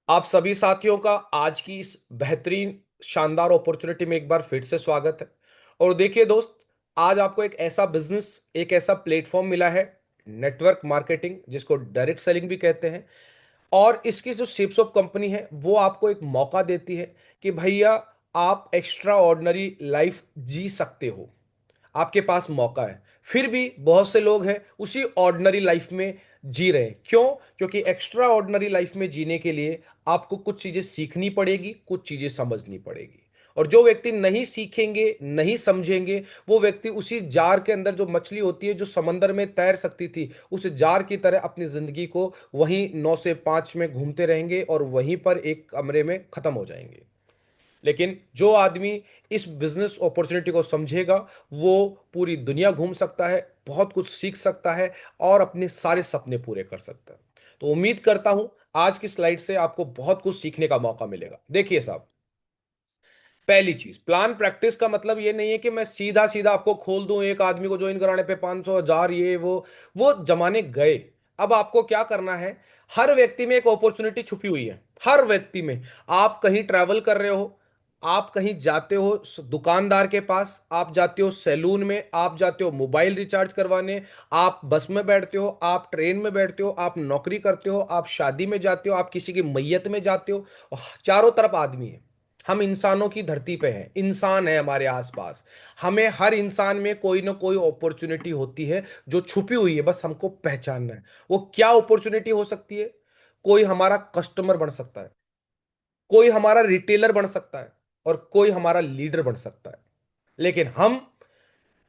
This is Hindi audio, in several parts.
आप सभी साथियों का आज की इस बेहतरीन शानदार अपॉर्चुनिटी में एक बार फिर से स्वागत है। और देखिए दोस्त, आज आपको एक ऐसा बिजनेस, एक ऐसा प्लेटफॉर्म मिला है, नेटवर्क मार्केटिंग, जिसको डायरेक्ट सेलिंग भी कहते हैं। और इसकी जो शेप्स ऑफ कंपनी है वो आपको एक मौका देती है कि भैया, आप एक्स्ट्रा ऑर्डिनरी लाइफ जी सकते हो। आपके पास मौका है। फिर भी बहुत से लोग हैं उसी ऑर्डिनरी लाइफ में जी रहे हैं। क्यों? क्योंकि एक्स्ट्रा ऑर्डिनरी लाइफ में जीने के लिए आपको कुछ चीजें सीखनी पड़ेगी, कुछ चीजें समझनी पड़ेगी। और जो व्यक्ति नहीं सीखेंगे, नहीं समझेंगे, वो व्यक्ति उसी जार के अंदर जो मछली होती है, जो समंदर में तैर सकती थी, उस जार की तरह अपनी जिंदगी को वहीं 9 से 5 में घूमते रहेंगे और वहीं पर एक कमरे में खत्म हो जाएंगे। लेकिन जो आदमी इस बिजनेस अपॉर्चुनिटी को समझेगा, वो पूरी दुनिया घूम सकता है, बहुत कुछ सीख सकता है और अपने सारे सपने पूरे कर सकता है। तो उम्मीद करता हूं आज की स्लाइड से आपको बहुत कुछ सीखने का मौका मिलेगा। देखिए साहब, पहली चीज, प्लान प्रैक्टिस का मतलब ये नहीं है कि मैं सीधा सीधा आपको खोल दूं, एक आदमी को ज्वाइन कराने पे 500 1000, ये वो जमाने गए। अब आपको क्या करना है? हर व्यक्ति में एक अपॉर्चुनिटी छुपी हुई है, हर व्यक्ति में। आप कहीं ट्रैवल कर रहे हो, आप कहीं जाते हो दुकानदार के पास, आप जाते हो सैलून में, आप जाते हो मोबाइल रिचार्ज करवाने, आप बस में बैठते हो, आप ट्रेन में बैठते हो, आप नौकरी करते हो, आप शादी में जाते हो, आप किसी की मैयत में जाते हो। और चारों तरफ आदमी है। हम इंसानों की धरती पे हैं, इंसान है हमारे आसपास। हमें हर इंसान में कोई ना कोई अपॉर्चुनिटी होती है जो छुपी हुई है, बस हमको पहचानना है। वो क्या अपॉर्चुनिटी हो सकती है? कोई हमारा कस्टमर बन सकता है, कोई हमारा रिटेलर बन सकता है, और कोई हमारा लीडर बन सकता है। लेकिन हम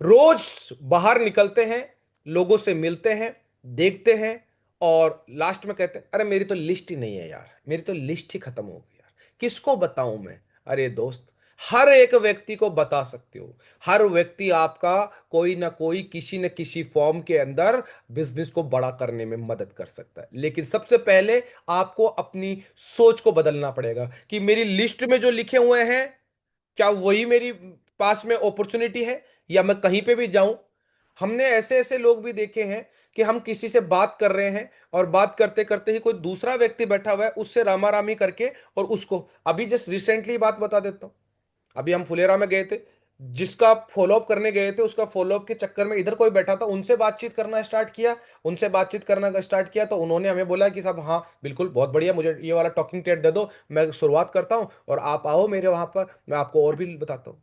रोज बाहर निकलते हैं, लोगों से मिलते हैं, देखते हैं, और लास्ट में कहते हैं, अरे मेरी तो लिस्ट ही नहीं है यार, मेरी तो लिस्ट ही खत्म हो गई यार, किसको बताऊं मैं? अरे दोस्त, हर एक व्यक्ति को बता सकते हो। हर व्यक्ति आपका कोई ना कोई, किसी न किसी फॉर्म के अंदर बिजनेस को बड़ा करने में मदद कर सकता है। लेकिन सबसे पहले आपको अपनी सोच को बदलना पड़ेगा कि मेरी लिस्ट में जो लिखे हुए हैं, क्या वही मेरी पास में अपॉर्चुनिटी है, या मैं कहीं पे भी जाऊं? हमने ऐसे ऐसे लोग भी देखे हैं कि हम किसी से बात कर रहे हैं, और बात करते करते ही कोई दूसरा व्यक्ति बैठा हुआ है, उससे रामारामी करके, और उसको अभी जस्ट रिसेंटली बात बता देता हूं। अभी हम फुलेरा में गए थे, जिसका फॉलोअप करने गए थे, उसका फॉलोअप के चक्कर में इधर कोई बैठा था, उनसे बातचीत करना स्टार्ट किया। उनसे बातचीत करना स्टार्ट किया तो उन्होंने हमें बोला कि साहब, हाँ बिल्कुल, बहुत बढ़िया, मुझे ये वाला टॉकिंग टेड दे दो, मैं शुरुआत करता हूँ और आप आओ मेरे वहां पर, मैं आपको और भी बताता हूँ।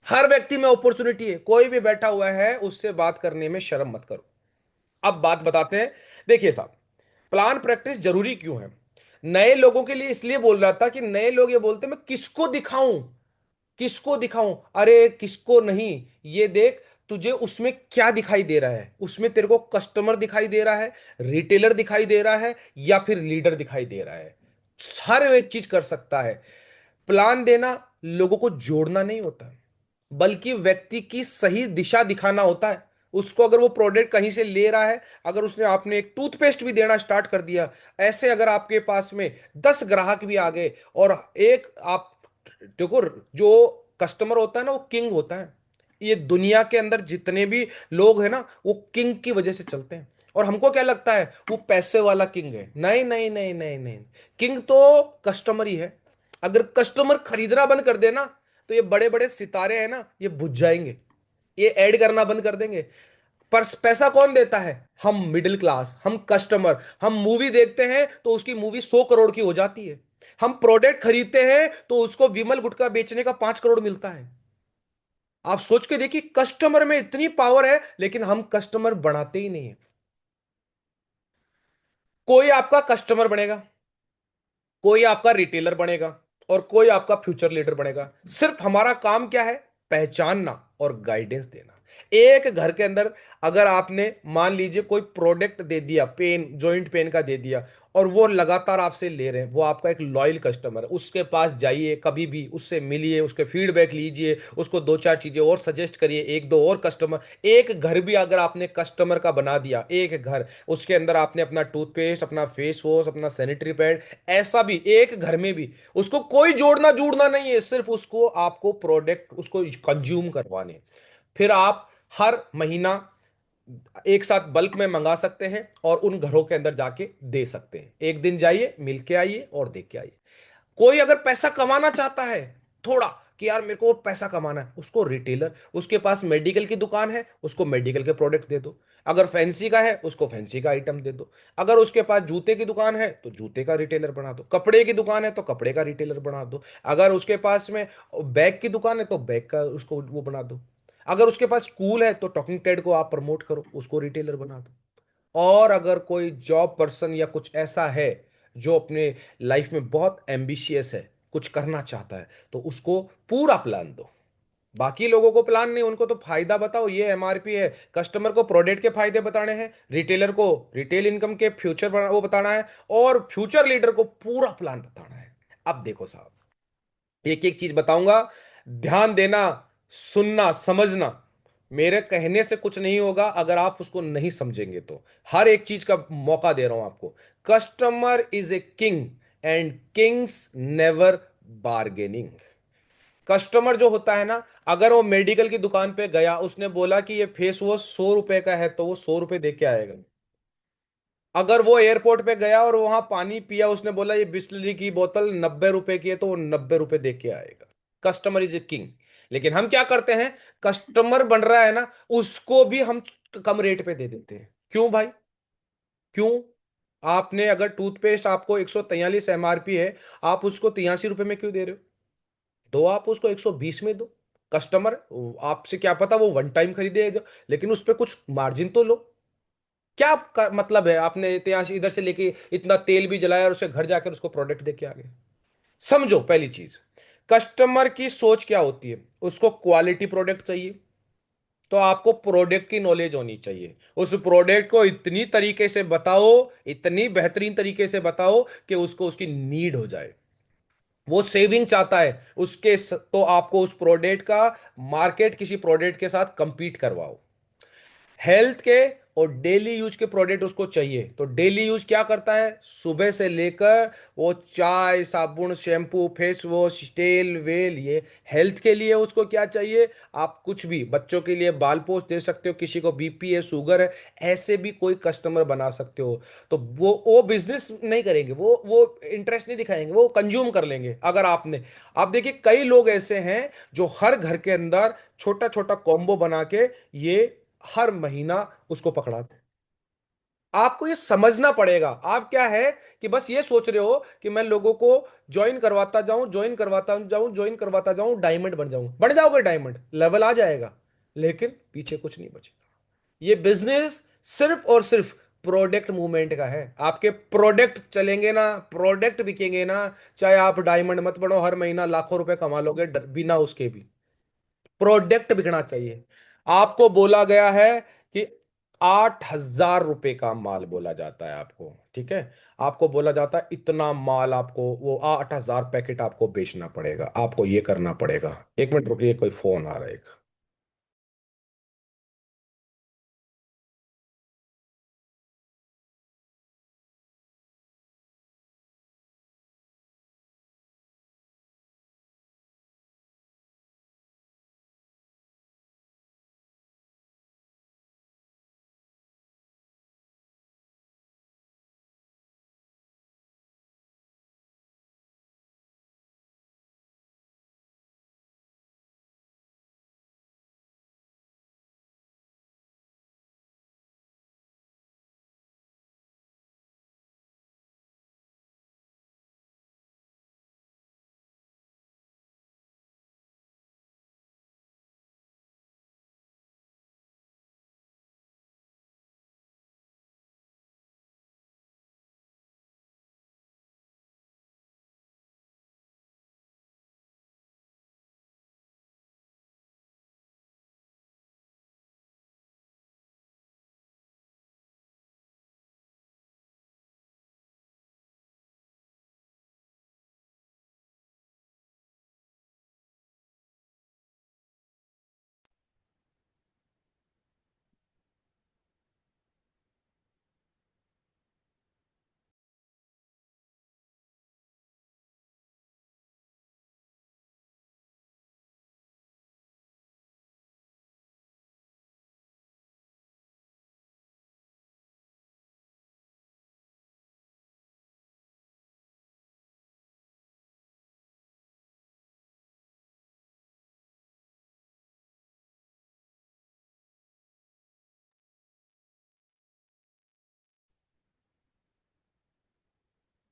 हर व्यक्ति में अपॉर्चुनिटी है, कोई भी बैठा हुआ है, उससे बात करने में शर्म मत करो। अब बात बताते हैं। देखिए साहब, प्लान प्रैक्टिस जरूरी क्यों है? नए लोगों के लिए इसलिए बोल रहा था कि नए लोग ये बोलते हैं, मैं किसको दिखाऊं, किसको दिखाऊं? अरे किसको नहीं, ये देख, तुझे उसमें क्या दिखाई दे रहा है? उसमें तेरे को कस्टमर दिखाई दे रहा है, रिटेलर दिखाई दे रहा है, या फिर लीडर दिखाई दे रहा है? हर एक चीज कर सकता है। प्लान देना लोगों को जोड़ना नहीं होता, बल्कि व्यक्ति की सही दिशा दिखाना होता है। उसको अगर वो प्रोडक्ट कहीं से ले रहा है, अगर उसने आपने एक टूथपेस्ट भी देना स्टार्ट कर दिया, ऐसे अगर आपके पास में 10 ग्राहक भी आ गए, और एक आप देखो, जो कस्टमर होता है ना, वो किंग होता है। ये दुनिया के अंदर जितने भी लोग हैं ना, वो किंग की वजह से चलते हैं। और हमको क्या लगता है वो पैसे वाला किंग है? नहीं नहीं नहीं नहीं नहीं, किंग तो कस्टमर ही है। अगर कस्टमर खरीदना बंद कर देना, तो ये बड़े बड़े सितारे हैं ना, ये बुझ जाएंगे, ये ऐड करना बंद कर देंगे। पर पैसा कौन देता है? हम मिडिल क्लास, हम कस्टमर। हम मूवी देखते हैं तो उसकी मूवी 100 करोड़ की हो जाती है। हम प्रोडक्ट खरीदते हैं तो उसको विमल गुटखा बेचने का 5 करोड़ मिलता है। आप सोच के देखिए, कस्टमर में इतनी पावर है, लेकिन हम कस्टमर बनाते ही नहीं है। कोई आपका कस्टमर बनेगा, कोई आपका रिटेलर बनेगा, और कोई आपका फ्यूचर लीडर बनेगा। सिर्फ हमारा काम क्या है? पहचानना और गाइडेंस देना। एक घर के अंदर अगर आपने मान लीजिए कोई प्रोडक्ट दे दिया, पेन, जॉइंट पेन का दे दिया, और वो लगातार आपसे ले रहे हैं, वो आपका एक लॉयल कस्टमर है, उसके पास जाइए, कभी भी उससे मिलिए, उसके फीडबैक लीजिए, उसको दो चार चीजें और सजेस्ट करिए, एक दो और कस्टमर। एक घर भी अगर आपने कस्टमर का बना दिया, एक घर, उसके अंदर आपने अपना टूथपेस्ट, अपना फेस वॉश, अपना सैनिटरी पैड, ऐसा भी एक घर में भी, उसको कोई जोड़ना जोड़ना नहीं है, सिर्फ उसको आपको प्रोडक्ट उसको कंज्यूम करवाने। फिर आप हर महीना एक साथ बल्क में मंगा सकते हैं और उन घरों के अंदर जाके दे सकते हैं। एक दिन जाइए, मिल के आइए और दे के आइए। कोई अगर पैसा कमाना चाहता है थोड़ा, कि यार मेरे को पैसा कमाना है, उसको रिटेलर, उसके पास मेडिकल की दुकान है, उसको मेडिकल के प्रोडक्ट दे दो। अगर फैंसी का है, उसको फैंसी का आइटम दे दो। अगर उसके पास जूते की दुकान है तो जूते का रिटेलर बना दो। कपड़े की दुकान है तो कपड़े का रिटेलर बना दो। अगर उसके पास में बैग की दुकान है तो बैग का उसको वो बना दो। अगर उसके पास स्कूल है तो टॉकिंग टेड को आप प्रमोट करो, उसको रिटेलर बना दो। और अगर कोई जॉब पर्सन या कुछ ऐसा है जो अपने लाइफ में बहुत एम्बिशियस है, कुछ करना चाहता है, तो उसको पूरा प्लान दो। बाकी लोगों को प्लान नहीं, उनको तो फायदा बताओ, ये एमआरपी है। कस्टमर को प्रोडक्ट के फायदे बताने हैं, रिटेलर को रिटेल इनकम के फ्यूचर वो बताना है, और फ्यूचर लीडर को पूरा प्लान बताना है। अब देखो साहब, एक एक चीज बताऊंगा, ध्यान देना, सुनना, समझना। मेरे कहने से कुछ नहीं होगा अगर आप उसको नहीं समझेंगे तो। हर एक चीज का मौका दे रहा हूं आपको। Customer is a king and Kings never bargaining. Customer जो होता है ना, अगर वो मेडिकल की दुकान पे गया, उसने बोला कि ये फेस वॉश 100 रुपए का है, तो वो 100 रुपए दे के आएगा। अगर वो एयरपोर्ट पे गया और वहां पानी पिया, उसने बोला ये बिस्लरी की बोतल 90 रुपए की है, तो वो 90 रुपए दे के आएगा। Customer is a king. लेकिन हम क्या करते हैं, कस्टमर बन रहा है ना, उसको भी हम कम रेट पे दे देते हैं। क्यों भाई, क्यों? आपने अगर टूथपेस्ट आपको 143 एमआरपी है, आप उसको 83 रुपए में क्यों दे रहे हो? तो आप उसको 120 में दो। कस्टमर, आपसे क्या पता वो वन टाइम खरीदे, लेकिन उस पर कुछ मार्जिन तो लो। क्या मतलब है, आपने इतिहास इधर से लेके इतना तेल भी जलाया और उसे घर जाकर उसको प्रोडक्ट दे के आ गए। समझो पहली चीज, कस्टमर की सोच क्या होती है, उसको क्वालिटी प्रोडक्ट चाहिए, तो आपको प्रोडक्ट की नॉलेज होनी चाहिए। उस प्रोडक्ट को इतनी तरीके से बताओ, इतनी बेहतरीन तरीके से बताओ कि उसको उसकी नीड हो जाए। वो सेविंग चाहता है, तो आपको उस प्रोडक्ट का मार्केट किसी प्रोडक्ट के साथ कंपीट करवाओ। हेल्थ के और डेली यूज के प्रोडक्ट उसको चाहिए, तो डेली यूज क्या करता है, सुबह से लेकर वो चाय, साबुन, शैम्पू, फेस वॉश, तेल वेल, ये हेल्थ के लिए उसको क्या चाहिए। आप कुछ भी, बच्चों के लिए बाल पोछ दे सकते हो, किसी को बीपी है, शुगर है, ऐसे भी कोई कस्टमर बना सकते हो। तो वो बिजनेस नहीं करेंगे, वो इंटरेस्ट नहीं दिखाएंगे, वो कंज्यूम कर लेंगे। अगर आपने, आप देखिए कई लोग ऐसे हैं जो हर घर के अंदर छोटा छोटा कॉम्बो बना के ये हर महीना उसको पकड़ाते हैं। आपको ये समझना पड़ेगा। आप क्या है कि बस ये सोच रहे हो कि मैं लोगों को ज्वाइन करवाता जाऊं, ज्वाइन करवाता जाऊं, ज्वाइन करवाता जाऊं, डायमंड बन जाऊं। बन जाओगे, डायमंड लेवल आ जाएगा, लेकिन पीछे कुछ नहीं बचेगा। ये बिजनेस सिर्फ और सिर्फ प्रोडक्ट मूवमेंट का है। आपके प्रोडक्ट चलेंगे ना, प्रोडक्ट बिकेंगे ना, चाहे आप डायमंड मत बनो, हर महीना लाखों रुपए कमा लोगे बिना उसके भी। प्रोडक्ट बिकना चाहिए। आपको बोला गया है कि 8,000 रुपए का माल बोला जाता है आपको, ठीक है। आपको बोला जाता है इतना माल, आपको वो 8,000 पैकेट आपको बेचना पड़ेगा, आपको ये करना पड़ेगा। एक मिनट रुकिए, कोई फोन आ रहा है एक।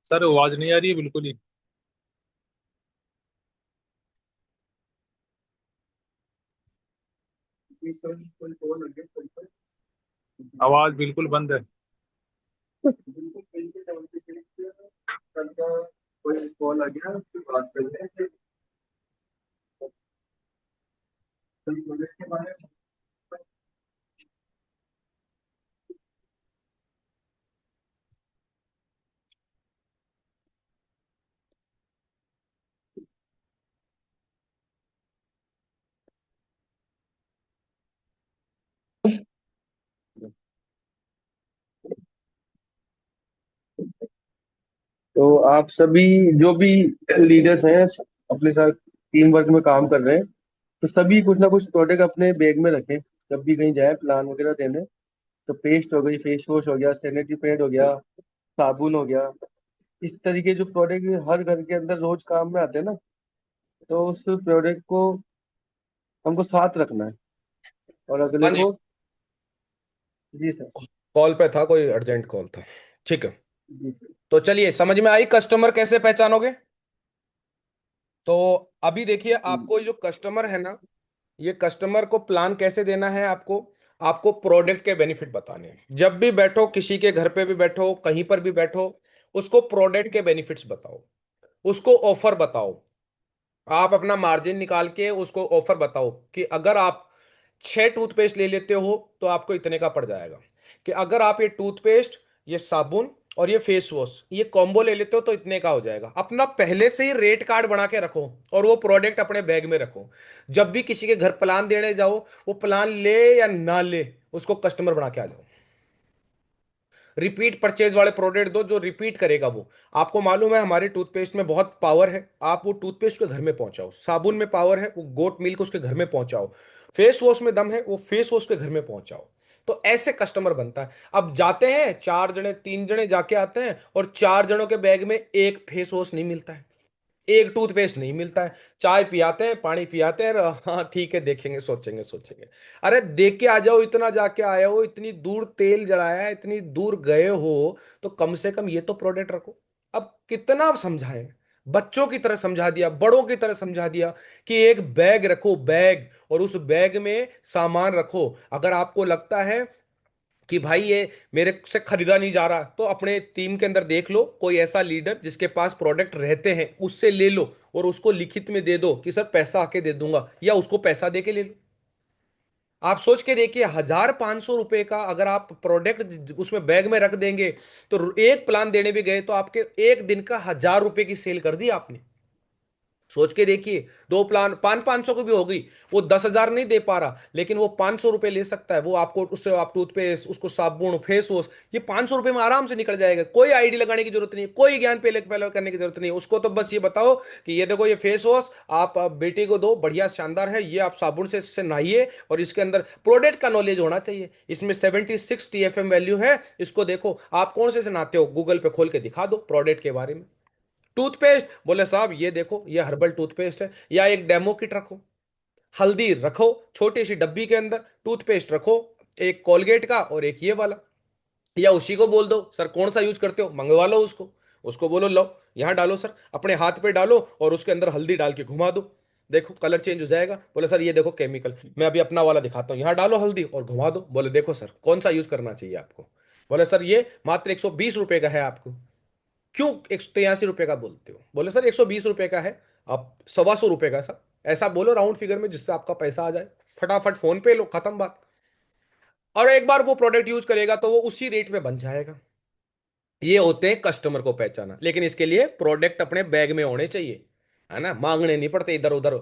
सर आवाज नहीं आ रही है बिल्कुल ही। आवाज बिल्कुल बंद है। तो आप सभी जो भी लीडर्स हैं अपने साथ टीम वर्क में काम कर रहे हैं, तो सभी कुछ ना कुछ प्रोडक्ट अपने बैग में रखें। जब भी कहीं जाए प्लान वगैरह देने, तो पेस्ट हो गई, फेस वॉश हो गया, सैनिटरी पैड हो गया, साबुन हो गया, इस तरीके जो प्रोडक्ट हर घर के अंदर रोज काम में आते हैं ना, तो उस प्रोडक्ट को हमको साथ रखना है और अगले हाँ जी। को। जी सर। कॉल पे था, कोई अर्जेंट कॉल था। ठीक है। जी सर। तो चलिए, समझ में आई कस्टमर कैसे पहचानोगे। तो अभी देखिए, आपको जो कस्टमर है ना, ये कस्टमर को प्लान कैसे देना है आपको। आपको प्रोडक्ट के बेनिफिट बताने हैं। जब भी बैठो, किसी के घर पे भी बैठो, कहीं पर भी बैठो, उसको प्रोडक्ट के बेनिफिट्स बताओ, उसको ऑफर बताओ। आप अपना मार्जिन निकाल के उसको ऑफर बताओ कि अगर आप 6 टूथपेस्ट ले लेते हो तो आपको इतने का पड़ जाएगा। कि अगर आप ये टूथपेस्ट, ये साबुन और ये फेस वॉश, ये कॉम्बो ले लेते हो तो इतने का हो जाएगा। अपना पहले से ही रेट कार्ड बना के रखो और वो प्रोडक्ट अपने बैग में रखो। जब भी किसी के घर प्लान देने जाओ, वो प्लान ले या ना ले, उसको कस्टमर बना के आ जाओ। रिपीट परचेज वाले प्रोडक्ट दो, जो रिपीट करेगा वो। आपको मालूम है हमारे टूथपेस्ट में बहुत पावर है, आप वो टूथपेस्ट के घर में पहुंचाओ। साबुन में पावर है, वो गोट मिल्क उसके घर में पहुंचाओ। फेस वॉश में दम है, वो फेस वॉश के घर में पहुंचाओ। तो ऐसे कस्टमर बनता है। अब जाते हैं 4 जने, 3 जने जाके आते हैं और 4 जनों के बैग में एक फेस वॉश नहीं मिलता है, एक टूथपेस्ट नहीं मिलता है। चाय पियाते हैं, पानी पियाते हैं, हाँ ठीक है, देखेंगे, सोचेंगे सोचेंगे। अरे देख के आ जाओ, इतना जाके आए हो, इतनी दूर तेल जलाया है, इतनी दूर गए हो, तो कम से कम ये तो प्रोडक्ट रखो। अब कितना आप समझाएं। बच्चों की तरह समझा दिया, बड़ों की तरह समझा दिया कि एक बैग रखो, बैग, और उस बैग में सामान रखो। अगर आपको लगता है कि भाई ये मेरे से खरीदा नहीं जा रहा, तो अपने टीम के अंदर देख लो कोई ऐसा लीडर जिसके पास प्रोडक्ट रहते हैं, उससे ले लो और उसको लिखित में दे दो कि सर पैसा आके दे दूंगा, या उसको पैसा दे के ले लो। आप सोच के देखिए, 1,500 रुपए का अगर आप प्रोडक्ट उसमें बैग में रख देंगे, तो एक प्लान देने भी गए तो आपके एक दिन का 1,000 रुपए की सेल कर दी आपने। सोच के देखिए, दो प्लान 500 की भी होगी, वो 10,000 नहीं दे पा रहा, लेकिन वो 500 रुपये ले सकता है। वो आपको उससे आप टूथपेस्ट, उसको साबुन, फेस वॉश, ये 500 रुपये में आराम से निकल जाएगा। कोई आईडी लगाने की जरूरत नहीं, कोई ज्ञान पहले पहले करने की जरूरत नहीं। उसको तो बस ये बताओ कि ये देखो, ये फेस वॉश आप बेटी को दो, बढ़िया शानदार है, ये आप साबुन से इससे नहाइए, और इसके अंदर प्रोडक्ट का नॉलेज होना चाहिए। इसमें 76 TFM वैल्यू है, इसको देखो। आप कौन से नहाते हो, गूगल पे खोल के दिखा दो प्रोडक्ट के बारे में। टूथपेस्ट, बोले साहब ये देखो, ये हर्बल टूथपेस्ट है, या एक डेमो किट रखो। हल्दी रखो छोटी सी डब्बी के अंदर, टूथपेस्ट रखो एक कोलगेट का और एक ये वाला। या उसी को बोल दो, सर कौन सा यूज करते हो, मंगवा लो उसको। उसको बोलो लो, यहां डालो सर, अपने हाथ पे डालो और उसके अंदर हल्दी डाल के घुमा दो, देखो कलर चेंज हो जाएगा। बोले सर ये देखो केमिकल, मैं अभी अपना वाला दिखाता हूँ, यहाँ डालो हल्दी और घुमा दो। बोले देखो सर कौन सा यूज करना चाहिए आपको। बोले सर ये मात्र 120 रुपए का है आपको। क्यों 183 रुपए का बोलते हो। बोले सर 120 रुपए का है। आप 125 रुपए का सर, ऐसा बोलो राउंड फिगर में जिससे आपका पैसा आ जाए। फटाफट फोन पे लो, खत्म बात। और एक बार वो प्रोडक्ट यूज करेगा तो वो उसी रेट में बन जाएगा। ये होते हैं कस्टमर को पहचाना, लेकिन इसके लिए प्रोडक्ट अपने बैग में होने चाहिए, है ना, मांगने नहीं पड़ते इधर उधर।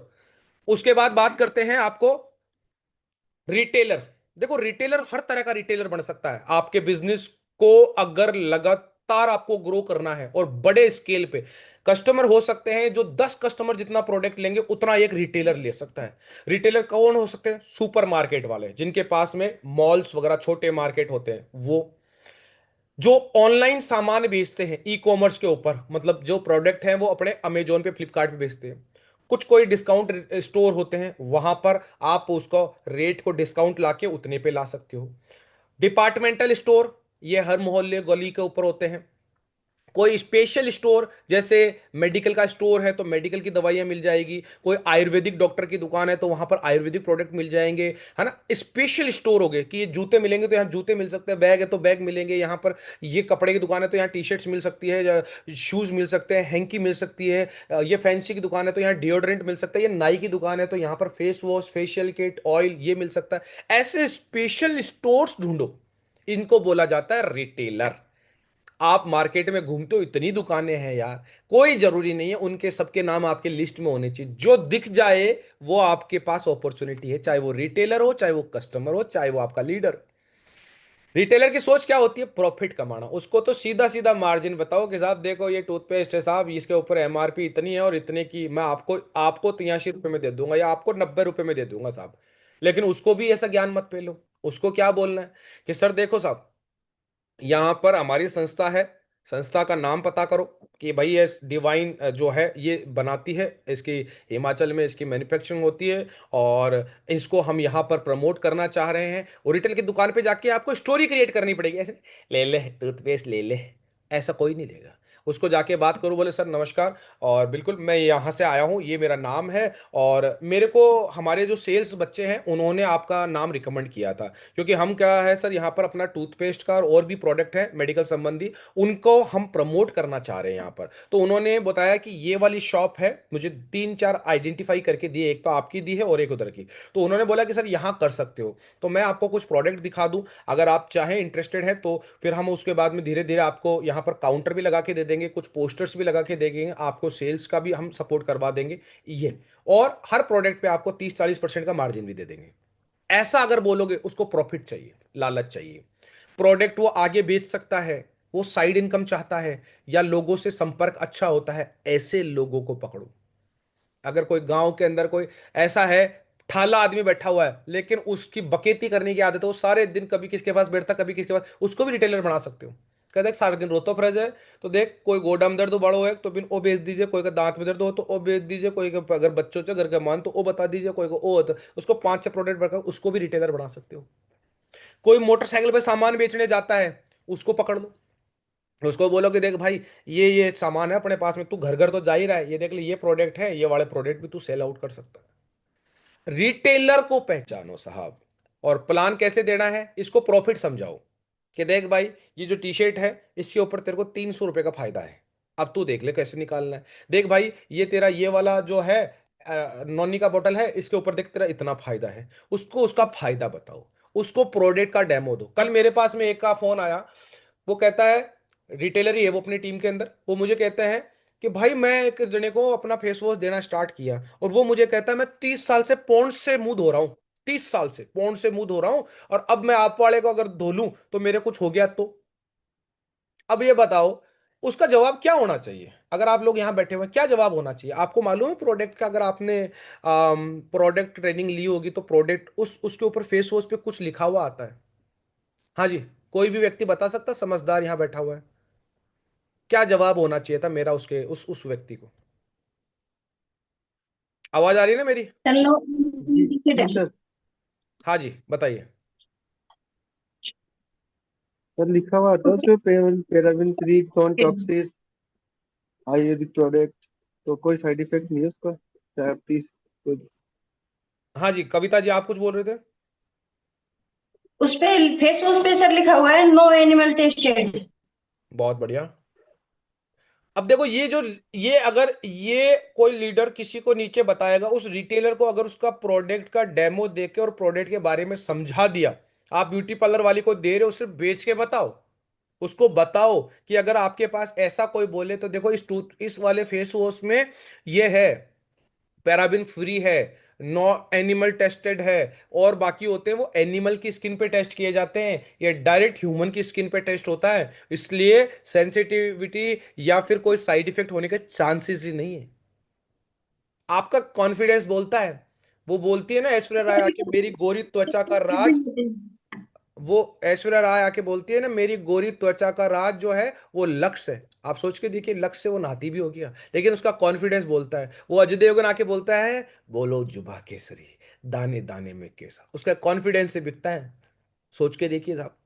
उसके बाद बात करते हैं आपको रिटेलर। देखो, रिटेलर हर तरह का रिटेलर बन सकता है। आपके बिजनेस को अगर लगातार आपको ग्रो करना है और बड़े स्केल पे, कस्टमर हो सकते हैं जो 10 कस्टमर जितना प्रोडक्ट लेंगे उतना एक रिटेलर ले सकता है। रिटेलर कौन हो सकते हैं, सुपर मार्केट वाले, जिनके पास में मॉल्स वगैरह छोटे मार्केट होते हैं, वो जो ऑनलाइन सामान बेचते हैं ई कॉमर्स के ऊपर, मतलब जो प्रोडक्ट हैं वो अपने अमेजोन पे, फ्लिपकार्ट पे बेचते हैं। कुछ कोई डिस्काउंट स्टोर होते हैं, वहां पर आप उसको रेट को डिस्काउंट लाके उतने पे ला सकते हो। डिपार्टमेंटल स्टोर, ये हर मोहल्ले गली के ऊपर होते हैं। कोई स्पेशल स्टोर, जैसे मेडिकल का स्टोर है तो मेडिकल की दवाइयां मिल जाएगी, कोई आयुर्वेदिक डॉक्टर की दुकान है तो वहां पर आयुर्वेदिक प्रोडक्ट मिल जाएंगे, है ना। स्पेशल स्टोर हो गए कि ये जूते मिलेंगे तो यहाँ जूते मिल सकते हैं, बैग है तो बैग मिलेंगे यहाँ पर, ये कपड़े की दुकान है तो यहाँ टी शर्ट्स मिल सकती है, या शूज मिल सकते हैं, हैंकी मिल सकती है, ये फैंसी की दुकान है तो यहाँ डिओड्रेंट मिल सकता है, ये नाई की दुकान है तो यहाँ पर face wash, facial kit, oil ये मिल सकता है। ऐसे स्पेशल स्टोर्स ढूंढो, इनको बोला जाता है रिटेलर। आप मार्केट में घूमते हो, इतनी दुकानें हैं यार, कोई जरूरी नहीं है उनके सबके नाम आपके लिस्ट में होने चाहिए। जो दिख जाए वो आपके पास अपॉर्चुनिटी है, चाहे वो रिटेलर हो, चाहे वो कस्टमर हो, चाहे वो आपका लीडर। रिटेलर की सोच क्या होती है? प्रॉफिट कमाना। उसको तो सीधा सीधा मार्जिन बताओ कि साहब देखो ये टूथपेस्ट है साहब, इसके ऊपर एमआरपी इतनी है और इतने की मैं आपको आपको 83 रुपए में दे दूंगा या आपको 90 रुपए में दे दूंगा साहब। लेकिन उसको भी ऐसा ज्ञान मत पेलो। उसको क्या बोलना है कि सर देखो साहब, यहाँ पर हमारी संस्था है, संस्था का नाम पता करो कि भाई ये डिवाइन जो है ये बनाती है, इसकी हिमाचल में इसकी मैन्युफैक्चरिंग होती है, और इसको हम यहाँ पर प्रमोट करना चाह रहे हैं। और रिटेल की दुकान पे जाके आपको स्टोरी क्रिएट करनी पड़ेगी, ऐसे ले ले टूथपेस्ट ले ले, ऐसा कोई नहीं लेगा। उसको जाके बात करो, बोले सर नमस्कार, और बिल्कुल मैं यहाँ से आया हूँ, ये मेरा नाम है, और मेरे को हमारे जो सेल्स बच्चे हैं उन्होंने आपका नाम रिकमेंड किया था, क्योंकि हम क्या है सर यहाँ पर अपना टूथपेस्ट का और भी प्रोडक्ट है मेडिकल संबंधी, उनको हम प्रमोट करना चाह रहे हैं यहाँ पर। तो उन्होंने बताया कि ये वाली शॉप है, मुझे तीन चार आइडेंटिफाई करके दिए, एक तो आपकी दी है और एक उधर की। तो उन्होंने बोला कि सर यहाँ कर सकते हो, तो मैं आपको कुछ प्रोडक्ट दिखा दूं, अगर आप चाहें इंटरेस्टेड है तो फिर हम उसके बाद में धीरे धीरे आपको यहाँ पर काउंटर भी लगा के दे देंगे, कुछ पोस्टर्स भी लगा के दे देंगे, आपको सेल्स का भी हम सपोर्ट करवा देंगे ये, और हर प्रोडक्ट पे आपको 30-40% का मार्जिन भी दे देंगे। ऐसा अगर बोलोगे, उसको प्रॉफिट चाहिए, लालच चाहिए, प्रोडक्ट वो आगे बेच सकता है, वो साइड इनकम चाहता है, या लोगों से संपर्क अच्छा होता है, ऐसे लोगों को पकड़ो। अगर कोई गांव के अंदर कोई ऐसा है, ठाला आदमी बैठा हुआ है लेकिन उसकी बकेती करने की आदत है, वो सारे दिन कभी किसके पास बैठता कभी किसके पास, उसको भी रिटेलर बना सकते हो। कह देख सारे दिन रोतो फ्रज है, तो देख कोई गोडा में दर्द बड़ो है तो बिन ओ बेच दीजिए, कोई का दांत में दर्द हो तो ओ बेच दीजिए, कोई का अगर बच्चों से घर का मान तो ओ बता दीजिए, कोई को ओ होता, उसको 5-6 प्रोडक्ट बनाकर उसको भी रिटेलर बना सकते हो। कोई मोटरसाइकिल पे सामान बेचने जाता है, उसको पकड़ लो, उसको बोलो कि देख भाई ये सामान है अपने पास में, तू घर घर तो जा ही रहा है, ये देख ले ये प्रोडक्ट है, ये वाले प्रोडक्ट भी तू सेल आउट कर सकता है। रिटेलर को पहचानो साहब, और प्लान कैसे देना है इसको प्रॉफिट समझाओ कि देख भाई ये जो टी शर्ट है इसके ऊपर तेरे को 300 रुपए का फायदा है, अब तू देख ले कैसे निकालना है। देख भाई ये तेरा ये वाला जो है नॉनी का बोतल है, इसके ऊपर देख तेरा इतना फायदा है, उसको उसका फायदा बताओ, उसको प्रोडक्ट का डेमो दो। कल मेरे पास में एक का फोन आया, वो कहता है, रिटेलर ही है वो अपनी टीम के अंदर, वो मुझे कहता है कि भाई मैं एक जने को अपना फेस वॉश देना स्टार्ट किया, और वो मुझे कहता है मैं 30 साल से पॉन्ड्स से मुंह धो रहा हूं, 30 साल से पॉन्ड्स से मुंह धो रहा हूं, और अब मैं आप वाले को अगर धो लूं तो मेरे कुछ हो गया तो। अब ये बताओ उसका जवाब क्या होना चाहिए? अगर आप लोग यहां बैठे हुए हैं, क्या जवाब होना चाहिए? आपको मालूम है प्रोडक्ट का, अगर आपने प्रोडक्ट ट्रेनिंग ली होगी तो प्रोडक्ट उसके ऊपर फेस वॉश पे कुछ लिखा हुआ आता है। हाँ जी, कोई भी व्यक्ति बता सकता समझदार यहां बैठा हुआ है? क्या जवाब होना चाहिए था मेरा उसके उस व्यक्ति को? आवाज आ रही है ना मेरी? चलो जी ठीक है। जी सर। हाँ जी बताइए। सर लिखा हुआ था उसमें paraben free, non toxic, Ayurvedic product, तो कोई साइड इफेक्ट नहीं है उसका, चाहे आप 30 तो। हाँ जी कविता जी, आप कुछ बोल रहे थे? उस पे फेस वॉश पे सर लिखा हुआ है नो एनिमल टेस्टेड। बहुत बढ़िया। अब देखो ये जो, ये अगर ये कोई लीडर किसी को नीचे बताएगा, उस रिटेलर को अगर उसका प्रोडक्ट का डेमो देके और प्रोडक्ट के बारे में समझा दिया, आप ब्यूटी पार्लर वाली को दे रहे हो, सिर्फ बेच के बताओ, उसको बताओ कि अगर आपके पास ऐसा कोई बोले तो देखो इस वाले फेस वॉश में ये है, पैराबिन फ्री है, नो एनिमल टेस्टेड है, और बाकी होते हैं वो एनिमल की स्किन पे टेस्ट किए जाते हैं, ये डायरेक्ट ह्यूमन की स्किन पे टेस्ट होता है, इसलिए सेंसिटिविटी या फिर कोई साइड इफेक्ट होने के चांसेस ही नहीं है। आपका कॉन्फिडेंस बोलता है। वो बोलती है ना ऐश्वर्या राय आके, मेरी गोरी त्वचा का राज, वो ऐश्वर्या राय आके बोलती है ना, मेरी गोरी त्वचा का राज जो है वो लक्स है। आप सोच के देखिए, लक्स से वो नहाती भी हो गया, लेकिन उसका कॉन्फिडेंस बोलता है। वो अजय देवगन आके बोलता है, बोलो जुबा केसरी, दाने दाने में केसा, उसका कॉन्फिडेंस से बिकता है। सोच के देखिए साहब।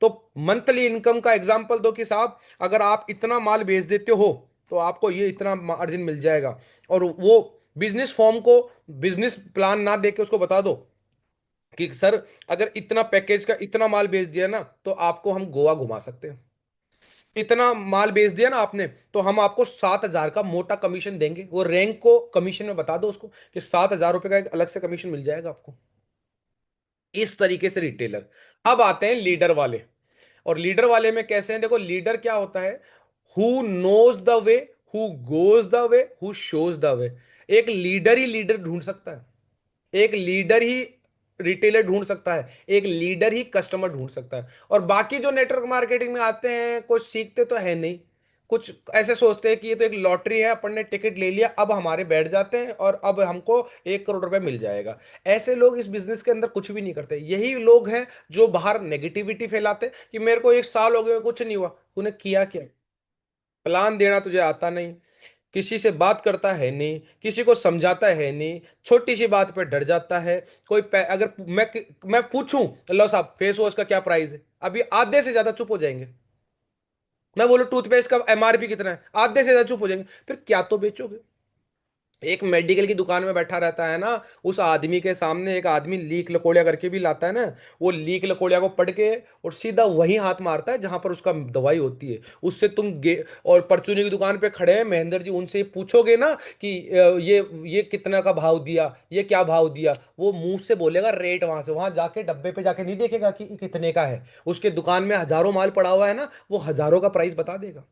तो मंथली इनकम का एग्जांपल दो कि साहब अगर आप इतना माल बेच देते हो तो आपको ये इतना मार्जिन मिल जाएगा। और वो बिजनेस फॉर्म को, बिजनेस प्लान ना देके उसको बता दो कि सर अगर इतना पैकेज का इतना माल बेच दिया ना तो आपको हम गोवा घुमा सकते हैं, इतना माल बेच दिया ना आपने तो हम आपको 7,000 का मोटा कमीशन देंगे। वो रैंक को कमीशन में बता दो उसको कि 7,000 रुपए का एक अलग से कमीशन मिल जाएगा आपको। इस तरीके से रिटेलर। अब आते हैं लीडर वाले। और लीडर वाले में कैसे हैं, देखो लीडर क्या होता है, who knows the way, who goes the way, who shows the way. एक लीडर ही लीडर ढूंढ सकता है, एक लीडर ही रिटेलर ढूंढ सकता है, एक लीडर ही कस्टमर ढूंढ सकता है। और बाकी जो नेटवर्क मार्केटिंग में आते हैं कुछ सीखते तो है नहीं, कुछ ऐसे सोचते हैं कि ये तो एक लॉटरी है, अपन ने टिकट ले लिया अब हमारे बैठ जाते हैं और अब हमको 1 करोड़ रुपए मिल जाएगा। ऐसे लोग इस बिजनेस के अंदर कुछ भी नहीं करते। यही लोग हैं जो बाहर नेगेटिविटी फैलाते कि मेरे को 1 साल हो गए कुछ नहीं हुआ। उन्हें किया क्या, प्लान देना तुझे आता नहीं, किसी से बात करता है नहीं, किसी को समझाता है नहीं, छोटी सी बात पे डर जाता है। अगर मैं पूछूं लो साहब फेस वॉश का क्या प्राइस है, अभी आधे से ज्यादा चुप हो जाएंगे। मैं बोलूं टूथपेस्ट का एमआरपी कितना है, आधे से ज्यादा चुप हो जाएंगे। फिर क्या तो बेचोगे। एक मेडिकल की दुकान में बैठा रहता है ना, उस आदमी के सामने एक आदमी लीक लकोड़िया करके भी लाता है ना, वो लीक लकोड़िया को पढ़ के और सीधा वही हाथ मारता है जहां पर उसका दवाई होती है। उससे तुम और परचूनी की दुकान पे खड़े हैं महेंद्र जी, उनसे पूछोगे ना कि ये कितना का भाव दिया, ये क्या भाव दिया, वो मुंह से बोलेगा रेट, वहां से वहां जाके डब्बे पे जाके नहीं देखेगा कि कितने का है। उसके दुकान में हजारों माल पड़ा हुआ है ना, वो हजारों का प्राइस बता देगा।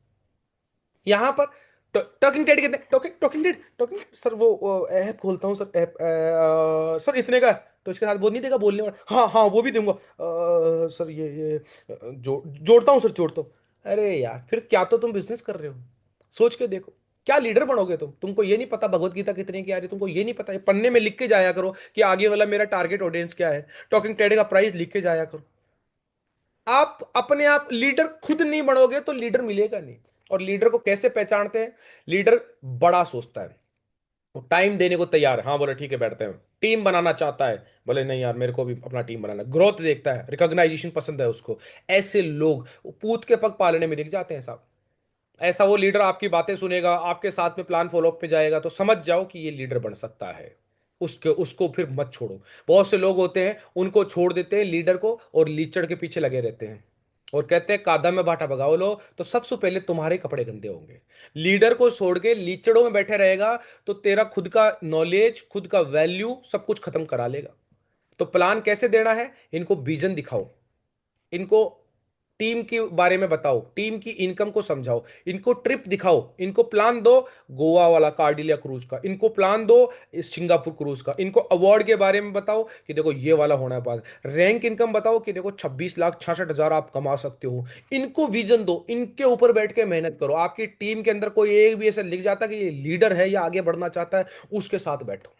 यहां पर टॉकिंग टेड कितने, talking talking Ted talking sir वो ऐप खोलता हूँ सर, ऐप सर इतने का है। तो इसके साथ वो नहीं देगा बोलने वाला, हाँ हाँ वो भी दूंगा सर ये जोड़ता हूँ सर, जोड़ता हूँ। अरे यार फिर क्या तो तुम बिजनेस कर रहे हो, सोच के देखो। क्या लीडर बनोगे तुमको ये नहीं पता भगवत गीता कितने की आ रही है, तुमको ये नहीं पता, ये पन्ने में लिख के जाया करो कि आगे वाला मेरा टारगेट ऑडियंस क्या है, टॉकिंग टेड का प्राइस लिख के जाया करो। आप अपने आप लीडर खुद नहीं बनोगे तो लीडर मिलेगा नहीं। और लीडर को कैसे पहचानते हैं, लीडर बड़ा सोचता है, वो टाइम देने को तैयार है, हाँ बोले ठीक है बैठते हैं। टीम बनाना चाहता है, बोले नहीं यार मेरे को भी अपना टीम बनाना, ग्रोथ देखता है, रिकॉग्नाइजेशन पसंद है उसको। ऐसे लोग पूत के पग पालने में दिख जाते हैं साहब। ऐसा वो लीडर आपकी बातें सुनेगा, आपके साथ में प्लान फॉलोअप पे जाएगा, तो समझ जाओ कि ये लीडर बन सकता है। उसके उसको फिर मत छोड़ो। बहुत से लोग होते हैं उनको छोड़ देते हैं लीडर को और लीचड़ के पीछे लगे रहते हैं और कहते हैं कादा में बाटा भगाओ लो, तो सबसे पहले तुम्हारे कपड़े गंदे होंगे। लीडर को छोड़ के लीचड़ों में बैठे रहेगा तो तेरा खुद का नॉलेज, खुद का वैल्यू सब कुछ खत्म करा लेगा। तो प्लान कैसे देना है, इनको विजन दिखाओ, इनको टीम के बारे में बताओ, टीम की इनकम को समझाओ, इनको ट्रिप दिखाओ, इनको प्लान दो गोवा वाला कार्डिलिया क्रूज का, इनको प्लान दो इस सिंगापुर क्रूज का, इनको अवार्ड के बारे में बताओ कि देखो ये वाला होना है बाद, रैंक इनकम बताओ कि देखो 26,66,000 आप कमा सकते हो। इनको विजन दो, इनके ऊपर बैठ के मेहनत करो। आपकी टीम के अंदर कोई एक भी ऐसा लिख जाता कि ये लीडर है या आगे बढ़ना चाहता है, उसके साथ बैठो।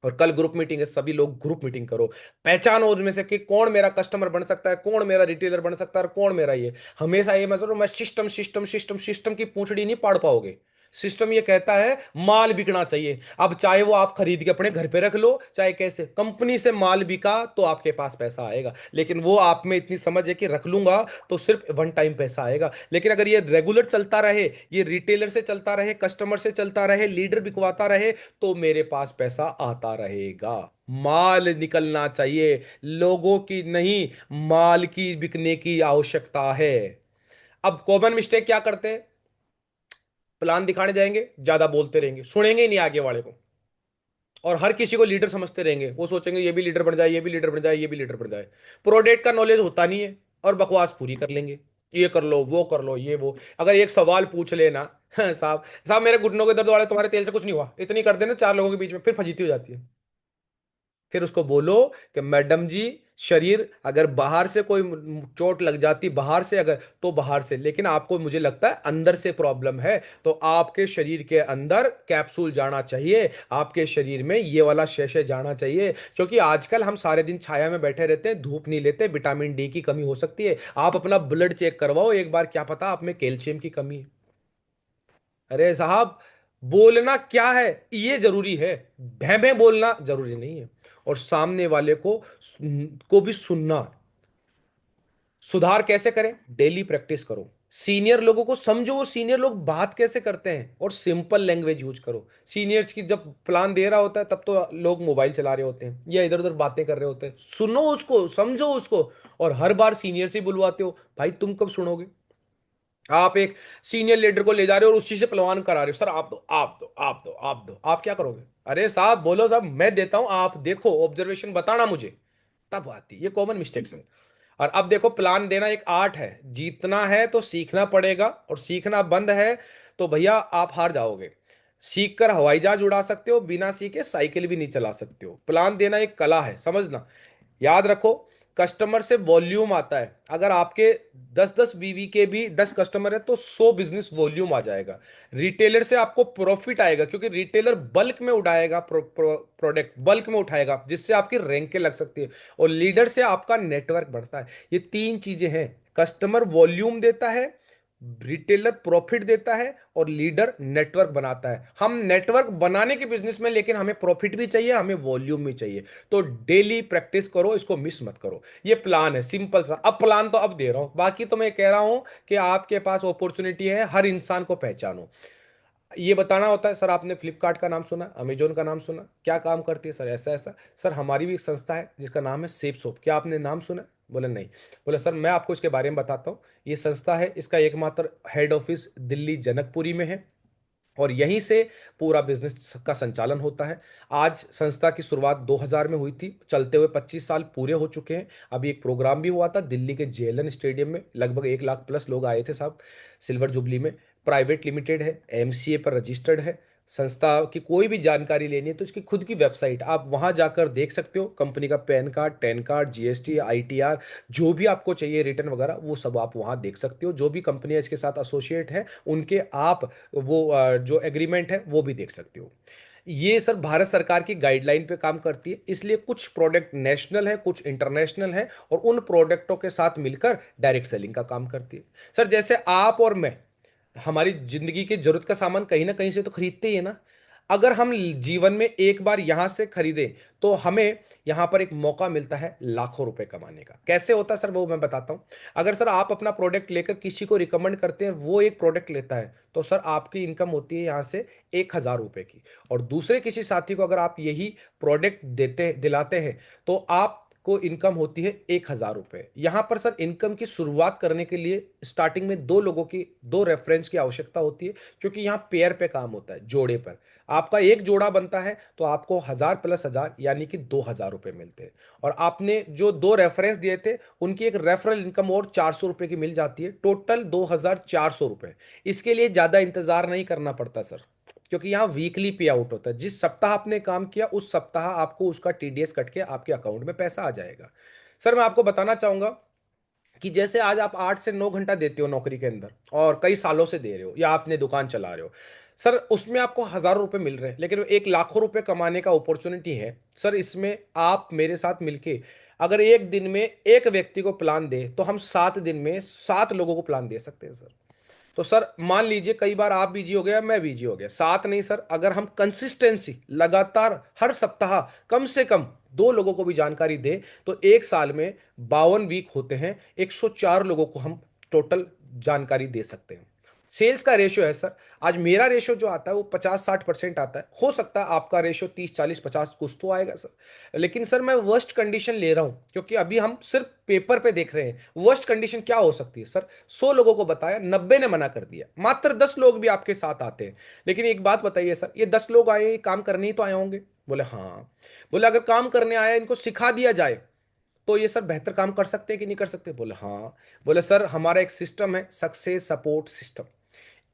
और कल ग्रुप मीटिंग है, सभी लोग ग्रुप मीटिंग करो, पहचानो उनमें से कि कौन मेरा कस्टमर बन सकता है, कौन मेरा रिटेलर बन सकता है और कौन मेरा ये। हमेशा ये मत करो मैं सिस्टम सिस्टम सिस्टम सिस्टम की पूंछड़ी नहीं पाड़ पाओगे। सिस्टम ये कहता है माल बिकना चाहिए। अब चाहे वो आप खरीद के अपने घर पे रख लो, चाहे कैसे, कंपनी से माल बिका तो आपके पास पैसा आएगा। लेकिन वो आप में इतनी समझ है कि रख लूंगा तो सिर्फ वन टाइम पैसा आएगा। लेकिन अगर ये रेगुलर चलता रहे, ये रिटेलर से चलता रहे, कस्टमर से चलता रहे, लीडर बिकवाता रहे, तो मेरे पास पैसा आता रहेगा। माल निकलना चाहिए, लोगों की नहीं, माल की बिकने की आवश्यकता है। अब कॉमन मिस्टेक क्या करते हैं, प्लान दिखाने जाएंगे, ज्यादा बोलते रहेंगे, सुनेंगे ही नहीं आगे वाले को, और हर किसी को लीडर समझते रहेंगे। वो सोचेंगे ये भी लीडर बन जाए, ये भी लीडर बन जाए, ये भी लीडर बन जाए। प्रोडक्ट का नॉलेज होता नहीं है और बकवास पूरी कर लेंगे, ये कर लो वो कर लो ये वो। अगर एक सवाल पूछ लेना साहब साहब मेरे घुटनों के दर्द वाले, तुम्हारे तेल से कुछ नहीं हुआ, इतनी कर देना 4 लोगों के बीच में, फिर फजीती हो जाती है। फिर उसको बोलो कि मैडम जी, शरीर अगर बाहर से कोई चोट लग जाती बाहर से अगर, तो बाहर से, लेकिन आपको मुझे लगता है अंदर से प्रॉब्लम है, तो आपके शरीर के अंदर कैप्सूल जाना चाहिए, आपके शरीर में ये वाला शेशे जाना चाहिए। क्योंकि आजकल हम सारे दिन छाया में बैठे रहते हैं, धूप नहीं लेते, विटामिन डी की कमी हो सकती है। आप अपना ब्लड चेक करवाओ एक बार, क्या पता आप में कैल्शियम की कमी है। अरे साहब, बोलना क्या है ये जरूरी है, भैं भैं बोलना जरूरी नहीं है। और सामने वाले को भी सुनना, सुधार कैसे करें? डेली प्रैक्टिस करो, सीनियर लोगों को समझो, वो सीनियर लोग बात कैसे करते हैं, और सिंपल लैंग्वेज यूज करो। सीनियर्स की जब प्लान दे रहा होता है तब तो लोग मोबाइल चला रहे होते हैं या इधर उधर बातें कर रहे होते हैं। सुनो उसको, समझो उसको, और हर बार सीनियर से बुलवाते हो। भाई तुम कब सुनोगे? आप एक सीनियर लीडर को ले जा रहे हो और उसी से पलवान करा रहे हो, सर आप दो, आप दो, आप दो, आप दो, आप क्या करोगे? अरे साहब बोलो, साहब मैं देता हूं, आप देखो, ऑब्जर्वेशन बताना मुझे। तब आती है, ये कॉमन मिस्टेक्स है। और अब देखो, प्लान देना एक आर्ट है, जीतना है तो सीखना पड़ेगा, और सीखना बंद है तो भैया आप हार जाओगे। सीख कर हवाई जहाज उड़ा सकते हो, बिना सीखे साइकिल भी नहीं चला सकते हो। प्लान देना एक कला है, समझना। याद रखो, कस्टमर से वॉल्यूम आता है। अगर आपके 10-10 बीवी के भी 10 कस्टमर है तो 100 बिजनेस वॉल्यूम आ जाएगा। रिटेलर से आपको प्रॉफिट आएगा, क्योंकि रिटेलर बल्क में उठाएगा, प्रोडक्ट बल्क में उठाएगा, जिससे आपकी रैंकें लग सकती है। और लीडर से आपका नेटवर्क बढ़ता है। ये तीन चीजें हैं, कस्टमर वॉल्यूम देता है, रिटेलर प्रॉफिट देता है, और लीडर नेटवर्क बनाता है। हम नेटवर्क बनाने के बिजनेस में, लेकिन हमें प्रॉफिट भी चाहिए, हमें वॉल्यूम भी चाहिए। तो डेली प्रैक्टिस करो, इसको मिस मत करो। ये प्लान है सिंपल सा। अब प्लान तो अब दे रहा हूं, बाकी तो मैं कह रहा हूं कि आपके पास अपॉर्चुनिटी है, हर इंसान को पहचानो। ये बताना होता है, सर आपने फ्लिपकार्ट का नाम सुना, अमेजोन का नाम सुना, क्या काम करती है सर? ऐसा ऐसा। सर हमारी भी एक संस्था है जिसका नाम है सेफ सोप, क्या आपने नाम सुना? बोले नहीं। बोले सर मैं आपको इसके बारे में बताता हूँ। ये संस्था है, इसका एकमात्र हेड ऑफिस दिल्ली जनकपुरी में है, और यहीं से पूरा बिजनेस का संचालन होता है। आज संस्था की शुरुआत 2000 में हुई थी, चलते हुए 25 साल पूरे हो चुके हैं। अभी एक प्रोग्राम भी हुआ था दिल्ली के जेएलएन स्टेडियम में, लगभग 1 लाख प्लस लोग आए थे साहब, सिल्वर जुबली में। प्राइवेट लिमिटेड है, एमसीए पर रजिस्टर्ड है। संस्था की कोई भी जानकारी लेनी है तो इसकी खुद की वेबसाइट, आप वहां जाकर देख सकते हो। कंपनी का pan card, tan card, GST, ITR, जो भी आपको चाहिए रिटर्न वगैरह, वो सब आप वहां देख सकते हो। जो भी कंपनियां इसके साथ एसोसिएट हैं उनके आप वो जो एग्रीमेंट है वो भी देख सकते हो। ये सर भारत सरकार की गाइडलाइन पे काम करती है, इसलिए कुछ प्रोडक्ट नेशनल है, कुछ इंटरनेशनल है, और उन प्रोडक्टों के साथ मिलकर डायरेक्ट सेलिंग का काम करती है। सर जैसे आप और मैं हमारी जिंदगी की जरूरत का सामान कहीं ना कहीं से तो खरीदते ही है ना। अगर हम जीवन में एक बार यहां से खरीदें तो हमें यहां पर एक मौका मिलता है लाखों रुपए कमाने का। कैसे होता है सर, वो मैं बताता हूं। अगर सर आप अपना प्रोडक्ट लेकर किसी को रिकमेंड करते हैं, वो एक प्रोडक्ट लेता है, तो सर आपकी इनकम होती है यहां से 1,000 रुपए की। और दूसरे किसी साथी को अगर आप यही प्रोडक्ट देते दिलाते हैं तो आप को इनकम होती है 1,000 रुपए। यहां पर सर इनकम की शुरुआत करने के लिए स्टार्टिंग में दो लोगों की, दो रेफरेंस की आवश्यकता होती है, क्योंकि यहां पेयर पे काम होता है, जोड़े पर। आपका एक जोड़ा बनता है तो आपको 1,000 + 1,000 यानी कि 2,000 रुपए मिलते हैं। और आपने जो दो रेफरेंस दिए थे उनकी एक रेफरल इनकम और 400 रुपए की मिल जाती है, टोटल 2,400 रुपए। इसके लिए ज्यादा इंतजार नहीं करना पड़ता सर, क्योंकि यहाँ वीकली पे आउट होता है। जिस सप्ताह आपने काम किया उस सप्ताह आपको उसका टीडीएस कट के आपके अकाउंट में पैसा आ जाएगा। सर मैं आपको बताना चाहूंगा कि जैसे आज आप 8 से 9 घंटा देते हो नौकरी के अंदर, और कई सालों से दे रहे हो, या आपने दुकान चला रहे हो, सर उसमें आपको हजारों रुपए मिल रहे हैं, लेकिन एक लाखों रुपए कमाने का अपॉर्चुनिटी है सर। इसमें आप मेरे साथ मिलके अगर एक दिन में एक व्यक्ति को प्लान दे तो हम 7 दिन में 7 लोगों को प्लान दे सकते हैं सर। तो सर मान लीजिए कई बार आप बिजी हो गया, मैं बिजी हो गया, साथ नहीं सर, अगर हम कंसिस्टेंसी लगातार हर सप्ताह कम से कम 2 लोगों को भी जानकारी दे तो एक साल में 52 वीक होते हैं, 104 लोगों को हम टोटल जानकारी दे सकते हैं। सेल्स का रेशियो है सर, आज मेरा रेशियो जो आता है वो 50-60% आता है, हो सकता है आपका रेशियो 30-40-50 कुछ तो आएगा सर। लेकिन सर मैं वर्स्ट कंडीशन ले रहा हूं, क्योंकि अभी हम सिर्फ पेपर पे देख रहे हैं। वर्स्ट कंडीशन क्या हो सकती है सर? 100 लोगों को बताया, 90 ने मना कर दिया, मात्र 10 लोग भी आपके साथ आते हैं। लेकिन एक बात बताइए सर, ये 10 लोग आए, ये काम करने ही तो आए होंगे? बोले हाँ। बोले अगर काम करने आया, इनको सिखा दिया जाए तो ये सर बेहतर काम कर सकते हैं कि नहीं कर सकते? बोले हाँ। बोले सर हमारा एक सिस्टम है, सक्सेस सपोर्ट सिस्टम।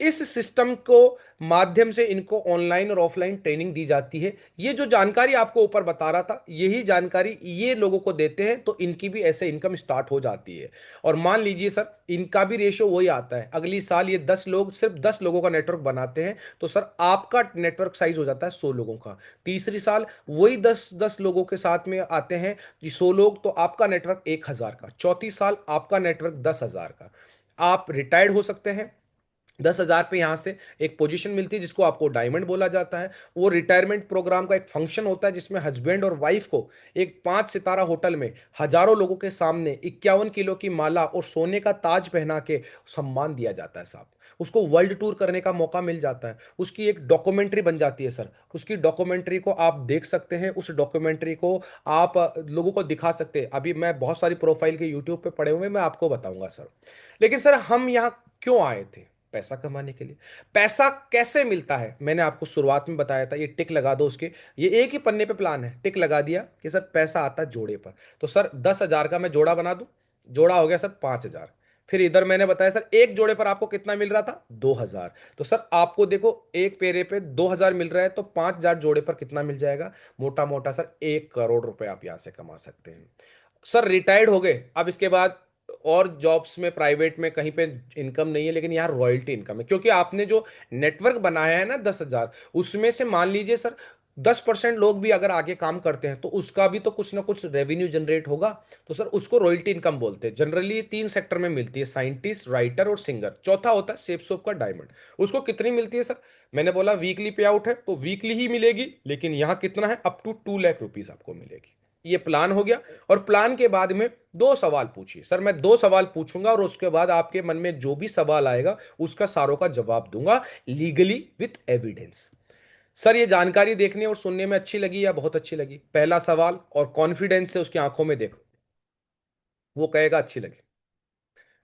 इस सिस्टम को माध्यम से इनको ऑनलाइन और ऑफलाइन ट्रेनिंग दी जाती है। ये जो जानकारी आपको ऊपर बता रहा था, यही जानकारी ये लोगों को देते हैं तो इनकी भी ऐसे इनकम स्टार्ट हो जाती है। और मान लीजिए सर इनका भी रेशियो वही आता है, अगली साल ये 10 लोग, सिर्फ 10 लोगों का नेटवर्क बनाते हैं, तो सर आपका नेटवर्क साइज हो जाता है 100 लोगों का। तीसरी साल वही 10-10 लोगों के साथ में आते हैं, 100 लोग, तो आपका नेटवर्क 1,000 का। चौथी साल आपका नेटवर्क 10,000 का। आप रिटायर्ड हो सकते हैं, 10,000 पे यहाँ से एक पोजीशन मिलती है जिसको आपको डायमंड बोला जाता है। वो रिटायरमेंट प्रोग्राम का एक फंक्शन होता है जिसमें हस्बैंड और वाइफ को एक 5 सितारा होटल में हजारों लोगों के सामने 51 किलो की माला और सोने का ताज पहना के सम्मान दिया जाता है साहब। उसको वर्ल्ड टूर करने का मौका मिल जाता है, उसकी एक डॉक्यूमेंट्री बन जाती है सर। उसकी डॉक्यूमेंट्री को आप देख सकते हैं, उस डॉक्यूमेंट्री को आप लोगों को दिखा सकते हैं। अभी मैं बहुत सारी प्रोफाइल के यूट्यूब पे पड़े हुए, मैं आपको बताऊंगा सर। लेकिन सर हम यहाँ क्यों आए थे? पैसा कमाने के लिए। पैसा कैसे मिलता है मैंने आपको शुरुआत में बताया था, ये टिक लगा दो उसके। ये एक ही पन्ने पे प्लान है, टिक लगा दिया कि सर पैसा आता है जोड़े पर। तो सर 10,000 का मैं जोड़ा बना दूं, जोड़ा हो गया सर 5,000। फिर इधर मैंने बताया सर एक जोड़े पर आपको कितना मिल रहा था, 2,000। तो सर आपको देखो एक पेरे पे 2,000 मिल रहा है, तो 5,000 जोड़े पर कितना मिल जाएगा, मोटा मोटा सर 1 करोड़ रुपए आप यहां से कमा सकते हैं। सर रिटायर्ड हो गए, अब इसके बाद और जॉब्स में प्राइवेट में कहीं पे इनकम नहीं है, लेकिन यहाँ रॉयल्टी इनकम है, क्योंकि आपने जो नेटवर्क बनाया है ना 10,000, उसमें से मान लीजिए सर 10% लोग भी अगर आगे काम करते हैं तो उसका भी तो कुछ ना कुछ रेवेन्यू जनरेट होगा। तो सर उसको रॉयल्टी इनकम बोलते हैं। जनरली 3 सेक्टर में मिलती है, साइंटिस्ट, राइटर और सिंगर। चौथा होता है सेप सोप का डायमंड। उसको कितनी मिलती है सर? मैंने बोला वीकली पे आउट है तो वीकली ही मिलेगी, लेकिन यहाँ कितना है, अप टू 2 लाख रुपीज आपको मिलेगी। ये प्लान हो गया। और प्लान के बाद में 2 सवाल पूछिए सर, मैं 2 सवाल पूछूंगा और उसके बाद आपके मन में जो भी सवाल आएगा उसका सारों का जवाब दूंगा, लीगली विथ एविडेंस। सर ये जानकारी देखने और सुनने में अच्छी लगी या बहुत अच्छी लगी? पहला सवाल, और कॉन्फिडेंस से उसकी आंखों में देखो, वो कहेगा अच्छी लगी।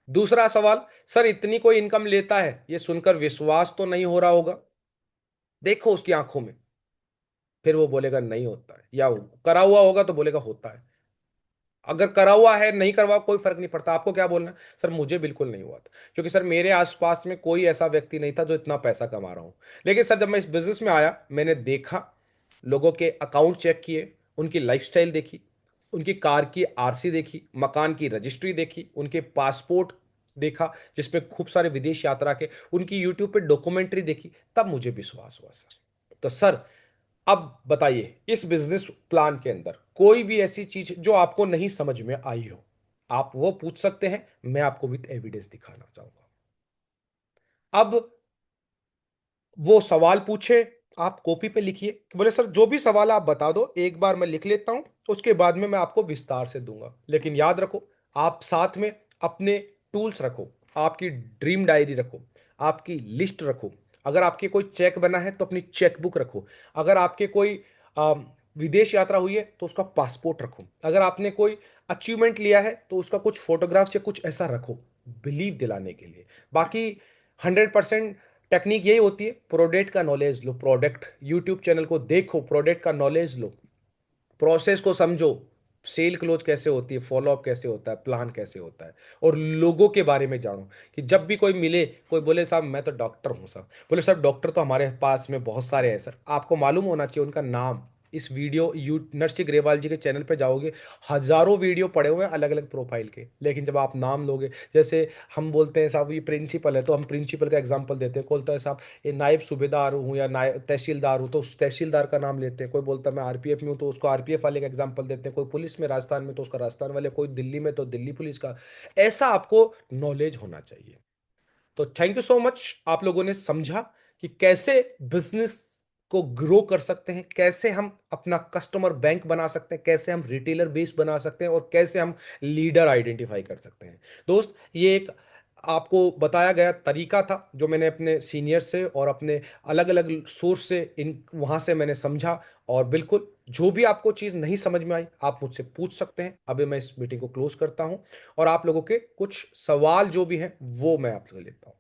दूसरा सवाल, सर इतनी कोई इनकम लेता है, ये सुनकर विश्वास तो नहीं हो रहा होगा? देखो उसकी आंखों में, फिर वो बोलेगा नहीं होता है, या करा हुआ होगा तो बोलेगा होता है। अगर करा हुआ है, नहीं करवा, कोई फर्क नहीं पड़ता। आपको क्या बोलना है? सर मुझे बिल्कुल नहीं हुआ था, क्योंकि सर मेरे आसपास में कोई ऐसा व्यक्ति नहीं था जो इतना पैसा कमा रहा हूं। लेकिन सर जब मैं इस बिजनेस में आया, मैंने देखा, लोगों के अकाउंट चेक किए, उनकी लाइफस्टाइल देखी, उनकी कार की आरसी देखी, मकान की रजिस्ट्री देखी, उनके पासपोर्ट देखा जिसमें खूब सारे विदेश यात्रा के, उनकी यूट्यूब पे डॉक्यूमेंट्री देखी, तब मुझे विश्वास हुआ सर। तो सर अब बताइए, इस बिजनेस प्लान के अंदर कोई भी ऐसी चीज जो आपको नहीं समझ में आई हो, आप वो पूछ सकते हैं, मैं आपको विथ एविडेंस दिखाना चाहूंगा। अब वो सवाल पूछे, आप कॉपी पे लिखिए कि बोले सर जो भी सवाल आप बता दो, एक बार मैं लिख लेता हूं, उसके बाद में मैं आपको विस्तार से दूंगा। लेकिन याद रखो, आप साथ में अपने टूल्स रखो, आपकी ड्रीम डायरी रखो, आपकी लिस्ट रखो। अगर आपके कोई चेक बना है तो अपनी चेकबुक रखो। अगर आपके कोई आ, विदेश यात्रा हुई है तो उसका पासपोर्ट रखो। अगर आपने कोई अचीवमेंट लिया है तो उसका कुछ फोटोग्राफ्स या कुछ ऐसा रखो, बिलीव दिलाने के लिए। बाकी 100% टेक्निक यही होती है, प्रोडक्ट का नॉलेज लो, प्रोडक्ट यूट्यूब चैनल को देखो, प्रोडक्ट का नॉलेज लो, प्रोसेस को समझो, सेल क्लोज कैसे होती है, फॉलोअप कैसे होता है, प्लान कैसे होता है, और लोगों के बारे में जानो। कि जब भी कोई मिले, कोई बोले साहब मैं तो डॉक्टर हूं साहब, बोले साहब डॉक्टर तो हमारे पास में बहुत सारे हैं सर, आपको मालूम होना चाहिए उनका नाम। इस वीडियो नरसिंह ग्रेवाल जी के चैनल पे जाओगे, हजारों वीडियो पड़े हुए हैं अलग अलग प्रोफाइल के, लेकिन जब आप नाम लोगे, जैसे हम बोलते हैं साहब ये प्रिंसिपल है, तो हम प्रिंसिपल का एग्जांपल देते हैं। कोई बोलता है साहब ये नायब सूबेदार हूँ या नायब तहसीलदार हूँ, तो उस तहसीलदार का नाम लेते हैं। कोई बोलता है मैं आरपीएफ में हूँ, तो उसको आरपीएफ वाले का एग्जांपल देते हैं। कोई पुलिस में राजस्थान में तो उसका राजस्थान वाले, कोई दिल्ली में तो दिल्ली पुलिस का। ऐसा आपको नॉलेज होना चाहिए। तो थैंक यू सो मच, आप लोगों ने समझा कि कैसे बिजनेस को ग्रो कर सकते हैं, कैसे हम अपना कस्टमर बैंक बना सकते हैं, कैसे हम रिटेलर बेस बना सकते हैं, और कैसे हम लीडर आइडेंटिफाई कर सकते हैं। दोस्त ये एक आपको बताया गया तरीका था जो मैंने अपने सीनियर से और अपने अलग अलग सोर्स से, इन वहां से मैंने समझा। और बिल्कुल जो भी आपको चीज़ नहीं समझ में आई आप मुझसे पूछ सकते हैं। अभी मैं इस मीटिंग को क्लोज करता हूं और आप लोगों के कुछ सवाल जो भी हैं वो मैं आपसे लेता हूं।